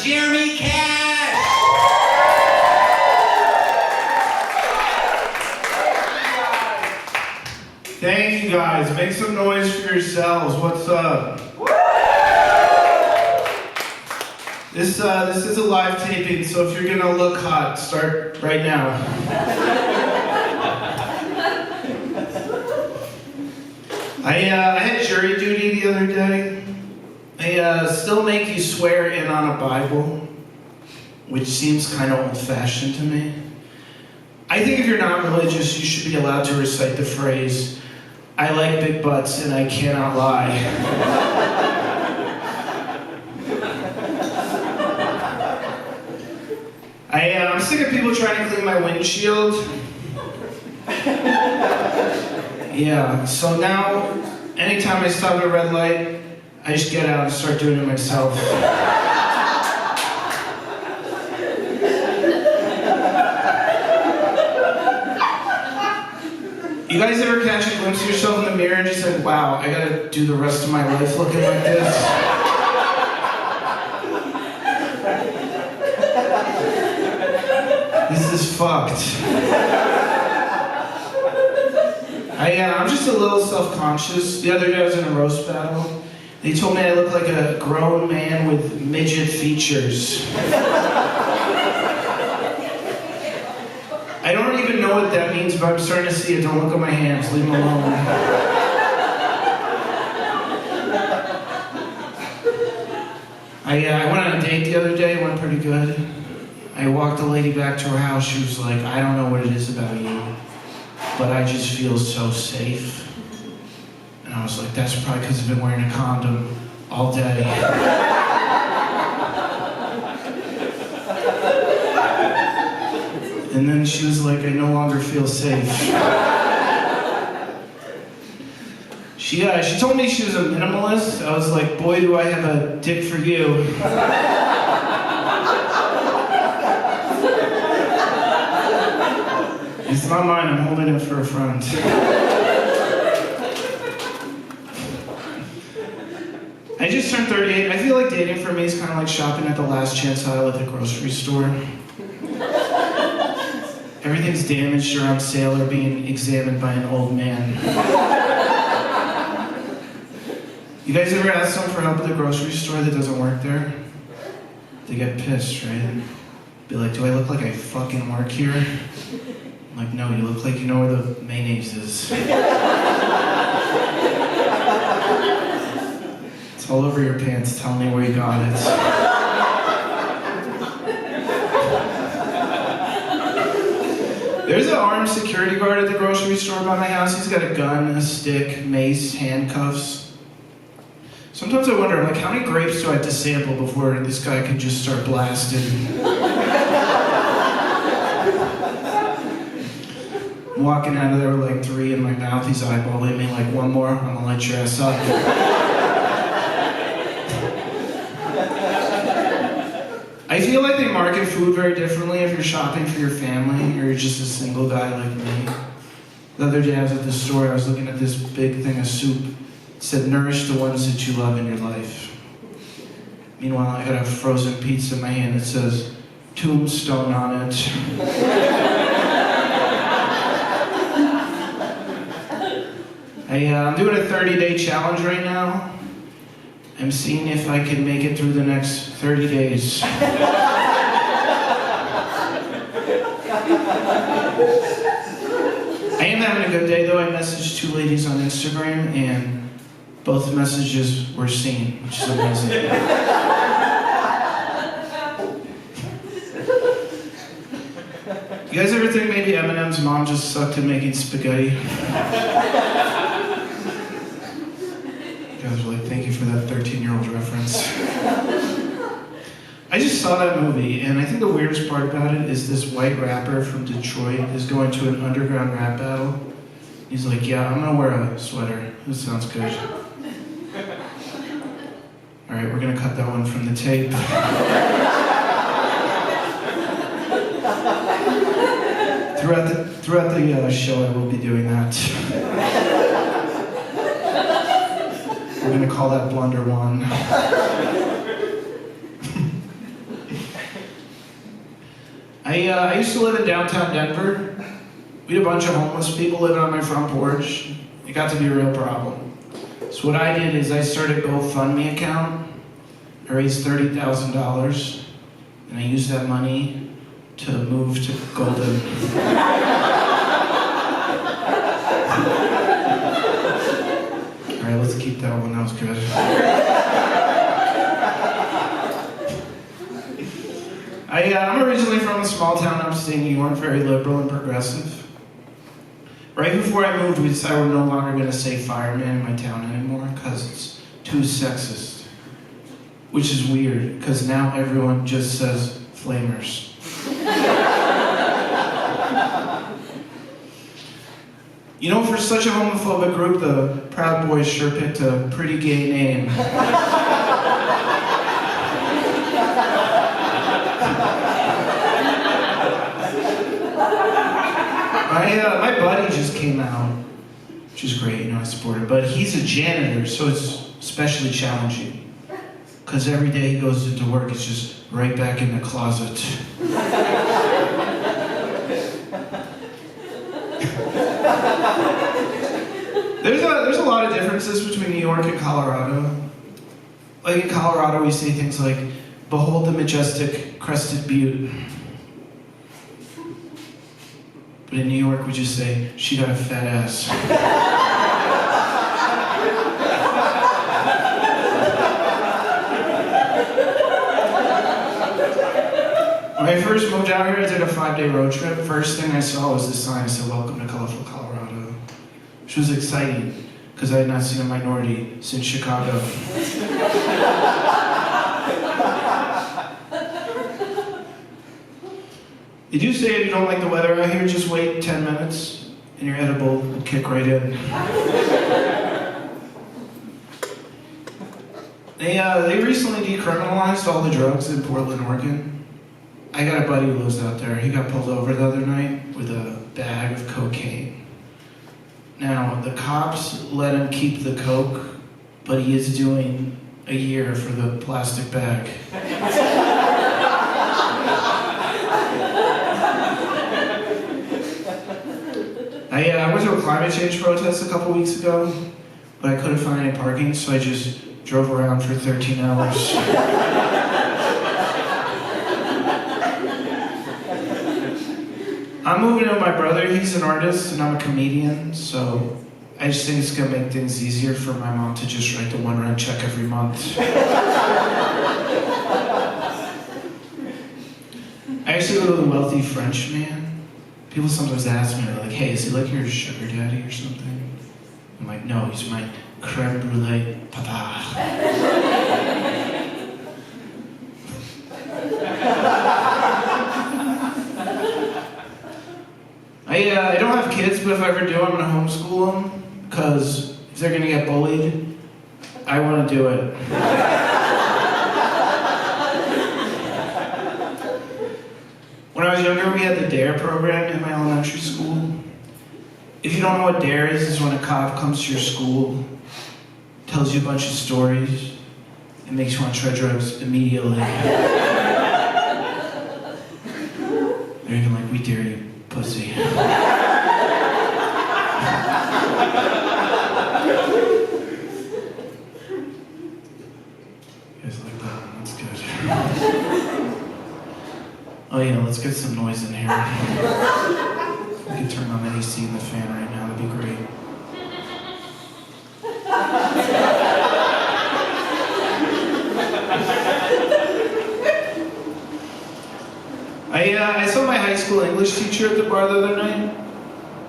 Jeremy Cash! Thank you guys. Make some noise for yourselves. What's up? This is a live taping, so if you're gonna look hot, start right now. I had jury duty the other day. They still make you swear in on a Bible, which seems kind of old-fashioned to me. I think if you're not religious, you should be allowed to recite the phrase, "I like big butts and I cannot lie." I'm sick of people trying to clean my windshield. Yeah, so now, anytime I stop at a red light, I just get out and start doing it myself. You guys ever catch a glimpse of yourself in the mirror and just like, wow, I gotta do the rest of my life looking like this? This is fucked. I'm just a little self-conscious. The other day I was in a roast battle. They told me I look like a grown man with midget features. I don't even know what that means, but I'm starting to see it. Don't look at my hands. Leave them alone. I went on a date the other day. It went pretty good. I walked the lady back to her house. She was like, "I don't know what it is about you, but I just feel so safe." And I was like, "That's probably because I've been wearing a condom all day." And then she was like, "I no longer feel safe." She told me she was a minimalist. I was like, "Boy, do I have a dick for you." It's not mine, I'm holding it for a friend. I just turned 38. I feel like dating for me is kind of like shopping at the last chance aisle at the grocery store. Everything's damaged or on sale or being examined by an old man. You guys ever ask someone for help at the grocery store that doesn't work there? They get pissed, right? Be like, "Do I look like I fucking work here?" I'm like, "No, you look like you know where the mayonnaise is." It's all over your pants. Tell me where you got it. There's an armed security guard at the grocery store by my house. He's got a gun, a stick, mace, handcuffs. Sometimes I wonder, like, how many grapes do I have to sample before this guy can just start blasting? I'm walking out of there with like 3 in my mouth. He's eyeballing me like, "One more, I'm gonna light your ass up." I feel like they market food very differently if you're shopping for your family or you're just a single guy like me. The other day I was at the store, I was looking at this big thing of soup. It said, "Nourish the ones that you love in your life." Meanwhile, I got a frozen pizza in my hand that says, "Tombstone" on it. I'm doing a 30-day challenge right now. I'm seeing if I can make it through the next 30 days. I am having a good day though. I messaged 2 ladies on Instagram and both messages were seen, which is amazing. You guys ever think maybe Eminem's mom just sucked at making spaghetti? You guys were like, "Thank you for that 13-year-old reference." I just saw that movie, and I think the weirdest part about it is this white rapper from Detroit is going to an underground rap battle. He's like, "Yeah, I'm gonna wear a sweater. This sounds good." All right, we're gonna cut that one from the tape. Throughout the show, I will be doing that. We're gonna call that Blunder 1. I used to live in downtown Denver. We had a bunch of homeless people living on my front porch. It got to be a real problem. So what I did is I started a GoFundMe account. I raised $30,000, and I used that money to move to Golden. All right, let's keep that one. That was good. I'm originally from a small town upstate New York, very liberal and progressive. Right before I moved, we decided we're no longer going to say fireman in my town anymore because it's too sexist. Which is weird, because now everyone just says flamers. You know, for such a homophobic group, the Proud Boys sure picked a pretty gay name. My buddy just came out, which is great, you know, I support it, but he's a janitor, so it's especially challenging. Because every day he goes into work, it's just right back in the closet. There's a lot of differences between New York and Colorado. Like in Colorado, we say things like, "Behold the majestic crested butte." But in New York, we just say, "She got a fat ass." When I first moved out here, I did a 5-day road trip. First thing I saw was this sign that said, "Welcome to colorful Colorado," which was exciting, because I had not seen a minority since Chicago. They do say if you don't like the weather out here, just wait 10 minutes and your edible will kick right in. They recently decriminalized all the drugs in Portland, Oregon. I got a buddy who lives out there. He got pulled over the other night with a bag of cocaine. Now, the cops let him keep the coke, but he is doing a year for the plastic bag. I went to a climate change protest a couple weeks ago, but I couldn't find any parking, so I just drove around for 13 hours. I'm moving in with my brother. He's an artist and I'm a comedian, so I just think it's gonna make things easier for my mom to just write the one rent check every month. I actually go to a wealthy French man. People sometimes ask me, they're like, "Hey, is he like your sugar daddy or something?" I'm like, "No, he's my creme brulee papa." I don't have kids, but if I ever do, I'm gonna homeschool them, because if they're gonna get bullied, I wanna do it. When I was younger, we had the DARE program in my elementary school. If you don't know what DARE is when a cop comes to your school, tells you a bunch of stories, and makes you want to try drugs immediately. They're even like, "We dare you, pussy." You guys like that one? That's good. Oh yeah, let's get some noise in here. We can turn on the AC and the fan right now, that'd be great. I saw my high school English teacher at the bar the other night.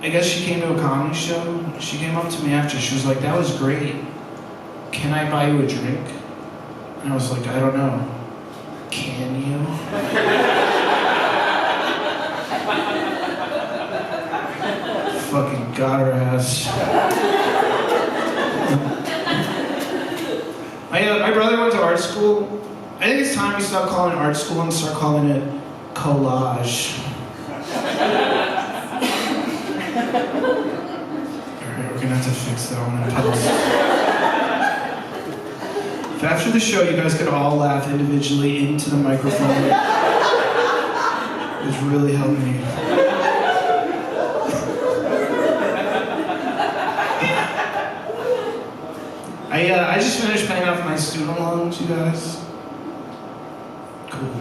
I guess she came to a comedy show. She came up to me after, she was like, "That was great. Can I buy you a drink?" And I was like, "I don't know. Can you?" Fucking got her ass. My brother went to art school. I think it's time we stop calling it art school and start calling it collage. Alright, we're gonna have to fix that one in post. If after the show you guys could all laugh individually into the microphone, which really helped me. I just finished paying off my student loans, you guys. Cool.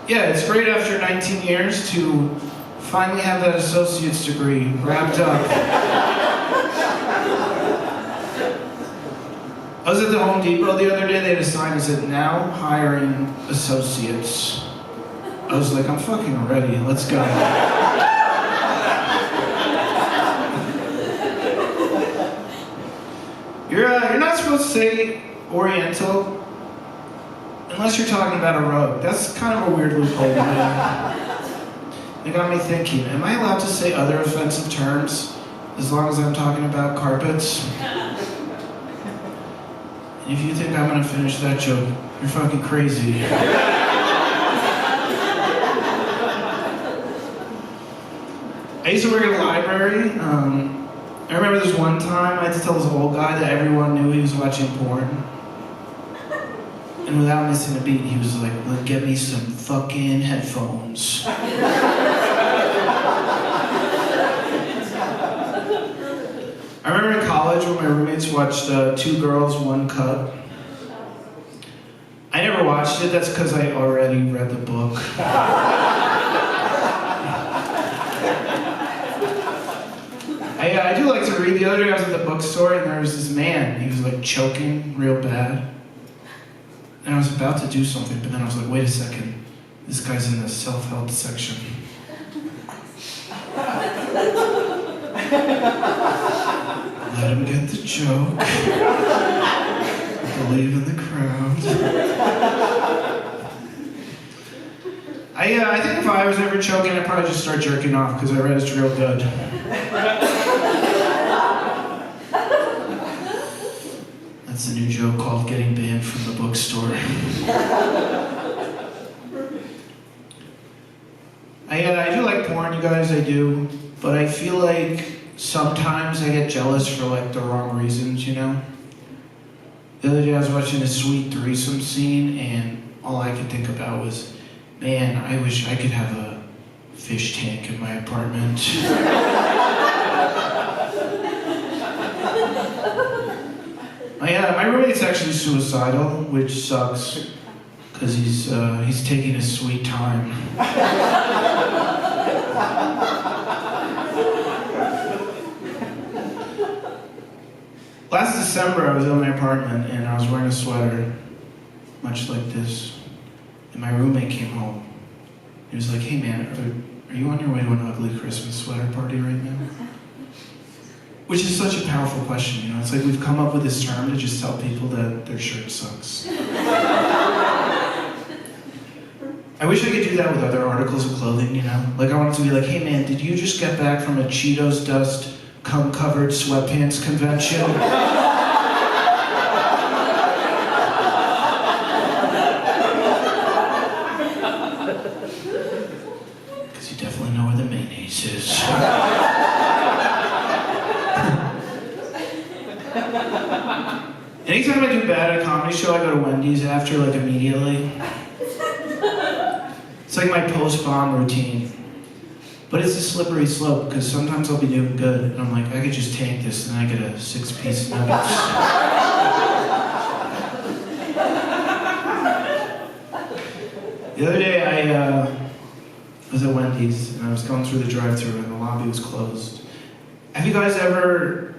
Yeah, it's great after 19 years to finally have that associate's degree wrapped up. I was at the Home Depot the other day, they had a sign that said, now hiring associates. I was like, I'm fucking ready, let's go. You're not supposed to say Oriental unless you're talking about a rug. That's kind of a weird loophole. It got me thinking, am I allowed to say other offensive terms as long as I'm talking about carpets? And if you think I'm gonna finish that joke, you're fucking crazy. I used to work at a library. I remember this one time I had to tell this old guy that everyone knew he was watching porn. And without missing a beat, he was like, well, get me some fucking headphones. I remember in college when my roommates watched Two Girls, One Cup. I never watched it, that's because I already read the book. I do like to read. The other day I was at the bookstore and there was this man. He was like choking real bad. And I was about to do something, but then I was like, wait a second. This guy's in the self-help section. Let him get the joke. Believe in the crowd. I think if I was ever choking, I'd probably just start jerking off because I read it's real good. That's a new joke called getting banned from the bookstore. I do like porn, you guys, I do. But I feel like sometimes I get jealous for like the wrong reasons, you know? The other day I was watching a sweet threesome scene and all I could think about was, man, I wish I could have a fish tank in my apartment. My roommate's actually suicidal, which sucks, because he's taking his sweet time. Last December, I was in my apartment and I was wearing a sweater, much like this, and my roommate came home. He was like, hey man, are you on your way to an ugly Christmas sweater party right now? Which is such a powerful question, you know? It's like we've come up with this term to just tell people that their shirt sucks. I wish I could do that with other articles of clothing, you know? Like I wanted to be like, hey man, did you just get back from a Cheetos dust cum-covered sweatpants convention? Because you definitely know where the mayonnaise is. Anytime I do bad at a comedy show, I go to Wendy's after, like, immediately. It's like my post-bomb routine. But it's a slippery slope, because sometimes I'll be doing good, and I'm like, I could just tank this, and I get a 6-piece nuggets. The other day, I was at Wendy's, and I was going through the drive-thru, and the lobby was closed. Have you guys ever...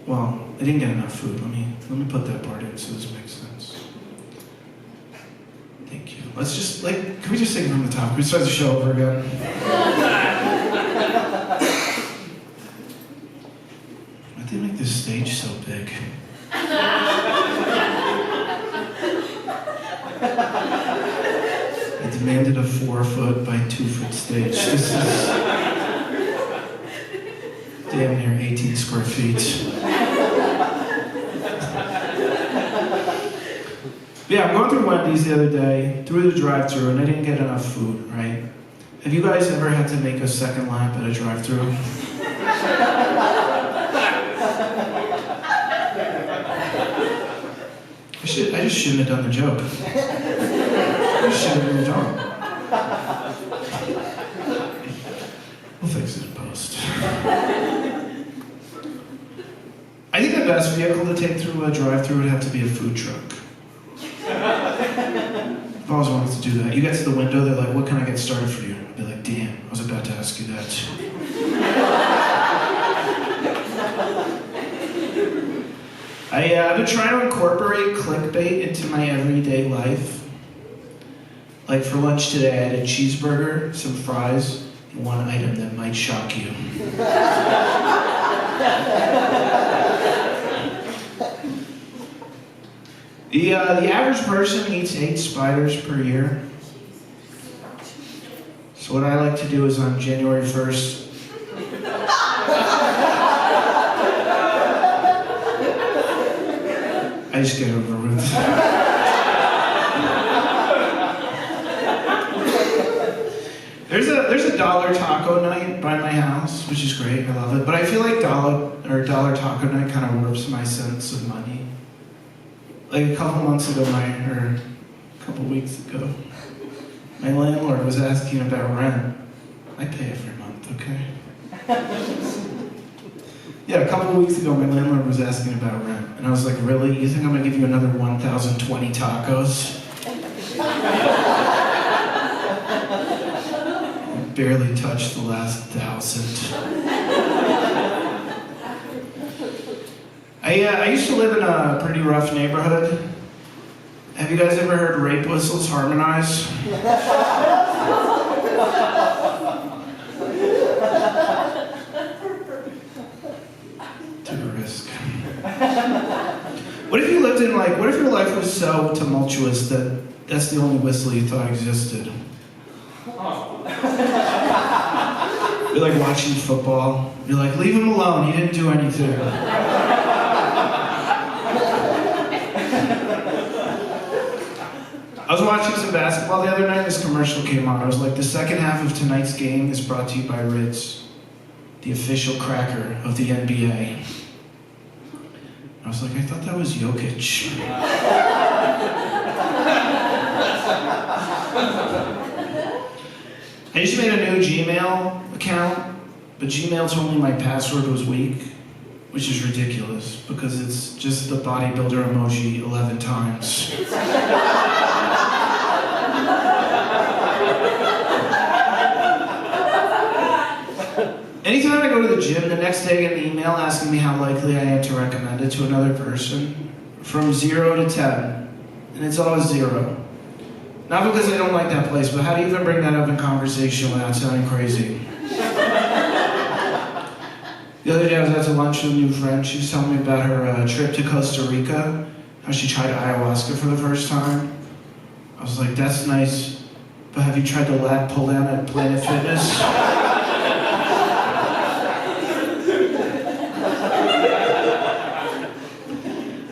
Well, I didn't get enough food. Let me put that part in so this makes sense. Thank you. Let's just, like, can we just sing from the top? Can we start the show over again? Why'd they make this stage so big? I demanded a 4-foot by 2-foot stage. This is damn near 18 square feet. Yeah, I'm going through Wendy's the other day, through the drive-thru, and I didn't get enough food, right? Have you guys ever had to make a second lap at a drive-thru? I just shouldn't have done the joke. I just should have moved on. almost. I think the best vehicle to take through a drive-thru would have to be a food truck. I've always wanted to do that. You get to the window, they're like, what can I get started for you? I'd be like, damn, I was about to ask you that. I've been trying to incorporate clickbait into my everyday life. Like for lunch today, I had a cheeseburger, some fries, and one item that might shock you. The average person eats 8 spiders per year. So what I like to do is on January 1st, I just get over with. There's a dollar taco night by my house, which is great. I love it. But I feel like dollar taco night kind of warps my sense of money. Like a couple weeks ago, my landlord was asking about rent. I pay every month, okay? Yeah, a couple weeks ago, my landlord was asking about rent. And I was like, really? You think I'm gonna give you another 1,020 tacos? I barely touched the last 1,000. I used to live in a pretty rough neighborhood. Have you guys ever heard rape whistles harmonize? Took a risk. What if you lived in what if your life was so tumultuous that that's the only whistle you thought existed? You're like watching football. You're like, leave him alone, he didn't do anything. I was watching some basketball the other night, this commercial came on. I was like, the second half of tonight's game is brought to you by Ritz, the official cracker of the NBA. I was like, I thought that was Jokic. I just made a new Gmail account, but Gmail told me my password was weak, which is ridiculous because it's just the bodybuilder emoji 11 times. Anytime I go to the gym, the next day I get an email asking me how likely I am to recommend it to another person, from 0 to 10, and it's always 0. Not because I don't like that place, but how do you even bring that up in conversation without sounding crazy? The other day I was out to lunch with a new friend. She was telling me about her trip to Costa Rica, how she tried ayahuasca for the first time. I was like, that's nice, but have you tried the lat pull down at Planet Fitness?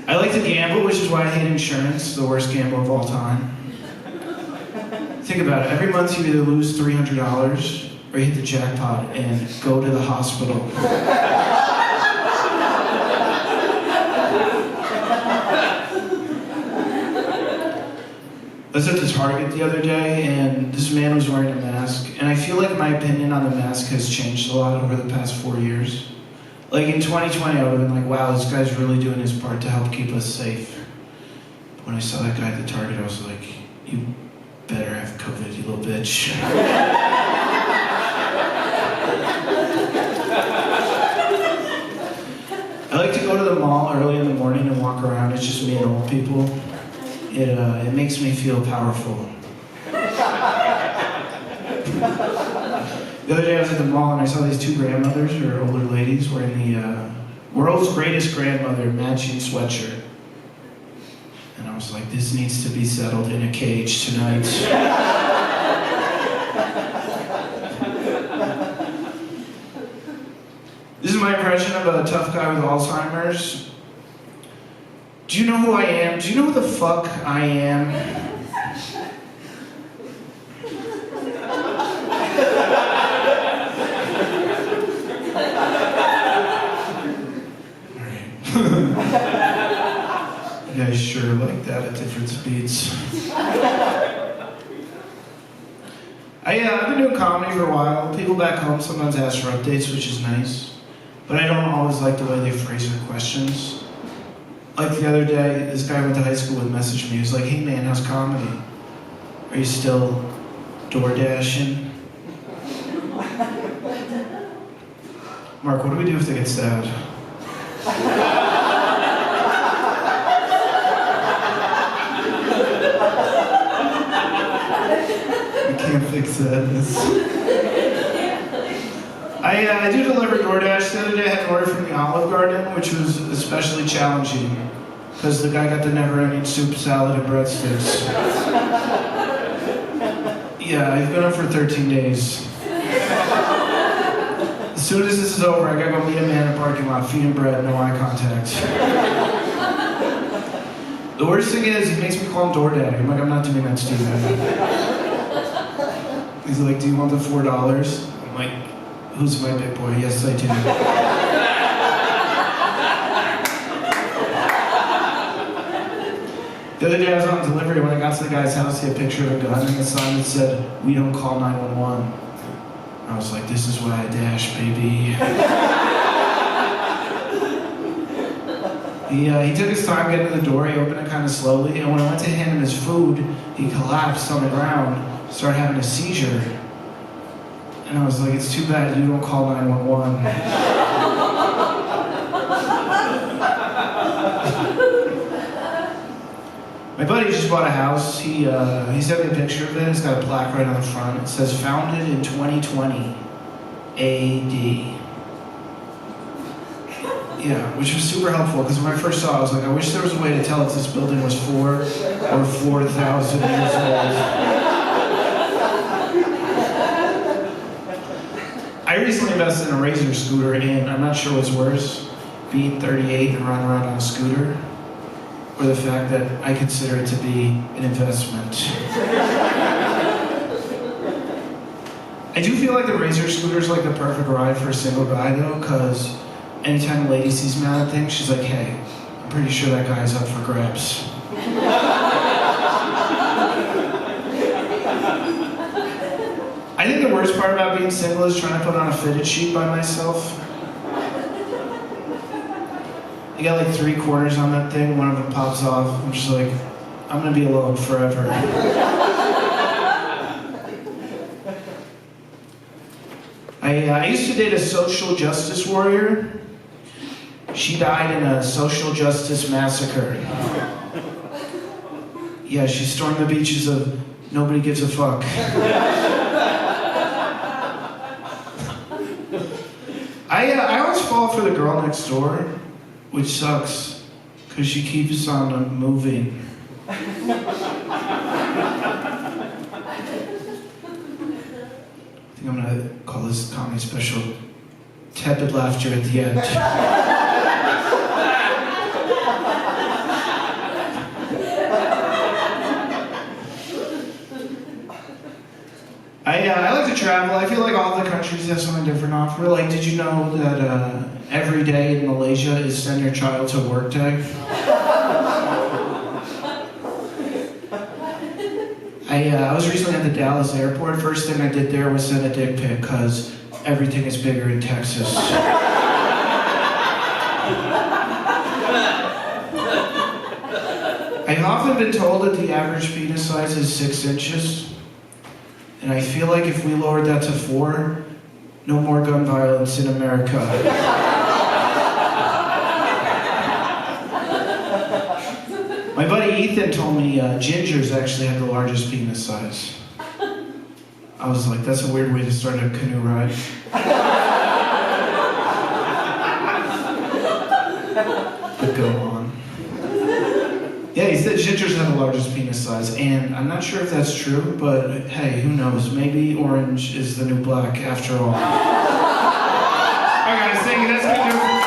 I like to gamble, which is why I hate insurance, the worst gamble of all time. Think about it, every month you either lose $300 or you hit the jackpot and go to the hospital. I was at the Target the other day and this man was wearing a mask, and I feel like my opinion on the mask has changed a lot over the past 4 years. Like in 2020, I would have been like, wow, this guy's really doing his part to help keep us safe. But when I saw that guy at the Target, I was like, you better have COVID, you little bitch. I like to go to the mall early in the morning and walk around. It's just me and old people. It makes me feel powerful. The other day I was at the mall and I saw these 2 grandmothers, or older ladies, wearing the world's greatest grandmother matching sweatshirt. And I was like, this needs to be settled in a cage tonight. This is my impression of a tough guy with Alzheimer's. Do you know who I am? Do you know who the fuck I am? You guys sure like that at different speeds. I I've been doing comedy for a while. People back home sometimes ask for updates, which is nice. But I don't always like the way they phrase their questions. Like the other day, this guy I went to high school with messaged me. He was like, "Hey man, how's comedy? Are you still door dashing?" Mark, what do we do if they get sad? We can't fix sadness. I do deliver DoorDash. The other day I had an order from the Olive Garden, which was especially challenging because the guy got the never-ending soup, salad, and breadsticks. Yeah, I've been up for 13 days. As soon as this is over, I gotta go meet a man in a parking lot, feed him bread, no eye contact. The worst thing is, he makes me call him DoorDaddy. I'm like, I'm not doing that, Steven. He's like, "Do you want the $4? I'm like, "Who's my big boy?" "Yes, I do." The other day I was on delivery. When I got to the guy's house, he had a picture of a gun and a sign that said, "We don't call 911. I was like, this is why I dash, baby. He took his time getting to the door. He opened it kind of slowly, and when I went to hand him his food, he collapsed on the ground, started having a seizure. And I was like, it's too bad you don't call 911. My buddy just bought a house. He sent me a picture of it. It's got a plaque right on the front. It says, "Founded in 2020 AD." Yeah, which was super helpful because when I first saw it, I was like, I wish there was a way to tell if this building was 4 or 4,000 years old. I recently invested in a Razor scooter, and I'm not sure what's worse, being 38 and running around on a scooter, or the fact that I consider it to be an investment. I do feel like the Razor scooter is like the perfect ride for a single guy though, because anytime a lady sees me on that thing, she's like, "Hey, I'm pretty sure that guy's up for grabs." I think the worst part about being single is trying to put on a fitted sheet by myself. You got like 3 corners on that thing, one of them pops off. I'm just like, I'm gonna be alone forever. I used to date a social justice warrior. She died in a social justice massacre. Yeah, she stormed the beaches of nobody gives a fuck. I always fall for the girl next door, which sucks, because she keeps on moving. I think I'm gonna call this comedy special Tepid Laughter at the End. I like to travel. I feel like all the countries have something different to offer. Like, did you know that every day in Malaysia is Send Your Child to Work Day? I was recently at the Dallas airport. First thing I did there was send a dick pic, because everything is bigger in Texas. I've often been told that the average penis size is 6 inches. And I feel like if we lowered that to 4, no more gun violence in America. My buddy Ethan told me gingers actually have the largest penis size. I was like, that's a weird way to start a canoe ride. But go on. Yeah, he said gingers have the largest penis size, and I'm not sure if that's true, but hey, who knows? Maybe orange is the new black after all. Alright guys, thank you. That's good.